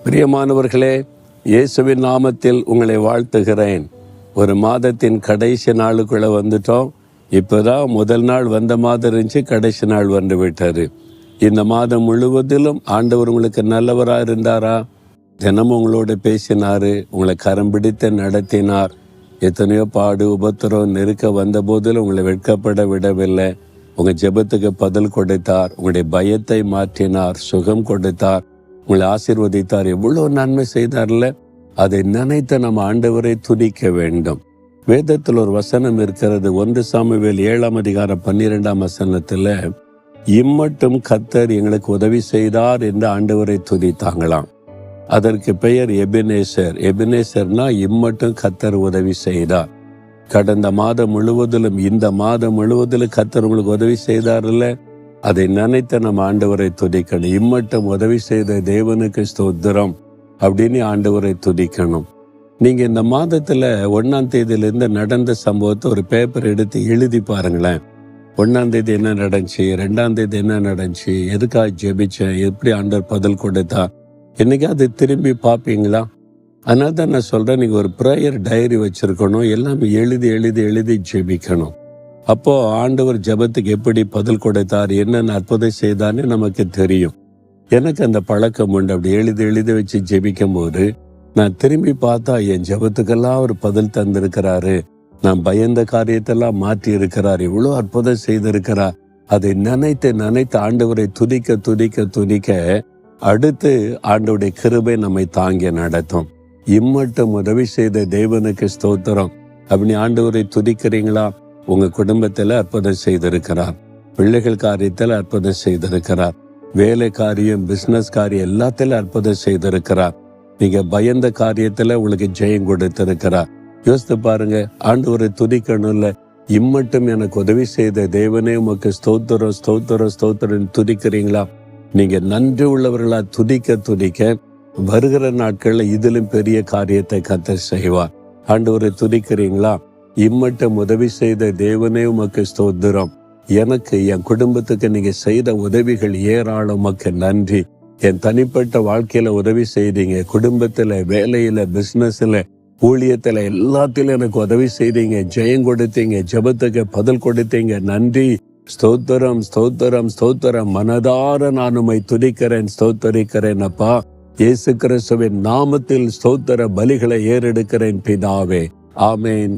பிரியமானவர்களே, இயேசுவின் நாமத்தில் உங்களை வாழ்த்துகிறேன். ஒரு மாதத்தின் கடைசி நாளுக்குள்ளே வந்துட்டோம். இப்போதான் முதல் நாள் வந்த மாதம் இருந்துச்சு, கடைசி நாள் வந்து விட்டார். இந்த மாதம் முழுவதிலும் ஆண்டவர் உங்களுக்கு நல்லவராக இருந்தாரா? தினமும் உங்களோட பேசினார், உங்களை கரம் பிடித்து நடத்தினார். எத்தனையோ பாடு உபத்திரம் நெருக்க வந்த போதிலும் உங்களை வெட்கப்பட விடவில்லை. உங்கள் ஜெபத்துக்கு பதில் கொடுத்தார், உங்களுடைய பயத்தை மாற்றினார், சுகம் கொடுத்தார், உங்களை ஆசீர்வதித்தார். எவ்வளோ நன்மை செய்தார்ல. அதை நினைத்து நம்ம ஆண்டவரை துதிக்க வேண்டும். வேதத்தில் ஒரு வசனம் இருக்கிறது. 1 சாமுவேல் 7:12 இம்மட்டும் கர்த்தர் எங்களுக்கு உதவி செய்தார் என்று ஆண்டவரை துதித்தாங்களாம். அதற்கு பெயர் எபினேசர். எபினேசர்னா இம்மட்டும் கர்த்தர் உதவி செய்தார். கடந்த மாதம் முழுவதிலும் இந்த மாதம் முழுவதிலும் கர்த்தர் உங்களுக்கு உதவி செய்தார்ல. அதை நினைத்து நம்ம ஆண்டவரை துதிக்கணும். இம்மட்டும் உதவி செய்த தேவனுக்கு ஸ்தோத்திரம் அப்படின்னு ஆண்டவரை துதிக்கணும். நீங்க இந்த மாதத்துல 1ஆம் தேதியிலிருந்து நடந்த சம்பவத்தை ஒரு பேப்பர் எடுத்து எழுதி பாருங்களேன். 1ஆம் தேதி என்ன நடந்துச்சு, 2ஆம் தேதி என்ன நடந்துச்சு, எதுக்காக ஜெபிச்சேன், எப்படி ஆண்டவர் பதில் கொடுத்தா, என்னைக்கு அது திரும்பி பார்ப்பீங்களா? அதனால தான் நான் சொல்றேன், நீங்க ஒரு ப்ரேயர் டைரி வச்சிருக்கணும். எல்லாமே எழுதி எழுதி எழுதி ஜெபிக்கணும். அப்போ ஆண்டவர் ஜெபத்துக்கு எப்படி பதில் கொடுத்தார், என்னென்ன அற்புதம் செய்தார்னு நமக்கு தெரியும். எனக்கு அந்த பழக்கம் உண்டு. அப்படி எழுதி எழுதி வச்சு ஜெபிக்கும் போது நான் திரும்பி பார்த்தா என் ஜெபத்துக்கெல்லாம் அவர் பதில் தந்திருக்கிறாரு. நான் பயந்த காரியத்தெல்லாம் மாற்றி இருக்கிறார், இவ்வளோ அற்புதம் செய்திருக்கிறார். அதை நினைத்து நினைத்து ஆண்டவரை துதிக்க துதிக்க துதிக்க அடுத்து ஆண்டவருடைய கிருபை நம்மை தாங்கி நடத்தும். இம்மட்டும் உதவி செய்த தேவனுக்கு ஸ்தோத்திரம் அப்படி ஆண்டவரை துதிக்கிறீங்களா? உங்க குடும்பத்துல அற்புதம் செய்திருக்கிறார், பிள்ளைகள் காரியத்தில் அற்புதம் செய்திருக்கிறார், வேலை காரியம், பிசினஸ் காரியம் எல்லாத்திலும் அற்புதம் செய்திருக்கிறார். நீங்க பயந்த காரியத்துல உங்களுக்கு ஜெயம் கொடுத்திருக்கிறார். யோசித்து பாருங்க, ஆண்டவரை துதிக்கணும்ல. இம்மட்டும் எனக்கு உதவி செய்த தேவனே உமக்கு ஸ்தோத்திரம் ஸ்தோத்திரம் ஸ்தோத்திரம் துதிக்கிறீங்களா? நீங்க நன்றி உள்ளவர்களா துதிக்க துதிக்க வருகிற நாட்கள்ல இதிலும் பெரிய காரியத்தை கர்த்தர் செய்வார். ஆண்டவரை துதிக்கிறீங்களா? இம்மட்டும் உதவி செய்த தேவனே உமக்கு ஸ்தோத்திரம். எனக்கு, என் குடும்பத்துக்கு நீங்க செய்த உதவிகள் ஏராளம், உமக்கு நன்றி. என் தனிப்பட்ட வாழ்க்கையில உதவி செய்தீங்க, குடும்பத்துல, வேலையில, பிசினஸ்ல, ஊழியத்துல எல்லாத்திலும் எனக்கு உதவி செய்தீங்க, ஜெயம் கொடுத்தீங்க, ஜெபத்துக்கு பதில் கொடுத்தீங்க, நன்றி. ஸ்தோத்திரம் ஸ்தோத்திரம் ஸ்தோத்திரம். மனதார நான் உம்மை துதிக்கிறேன், ஸ்தோத்தரிக்கிறேன் அப்பா. இயேசு கிறிஸ்துவின் நாமத்தில் ஸ்தோத்திர பலிகளை ஏறெடுக்கிறேன் பிதாவே. ஆமேன்.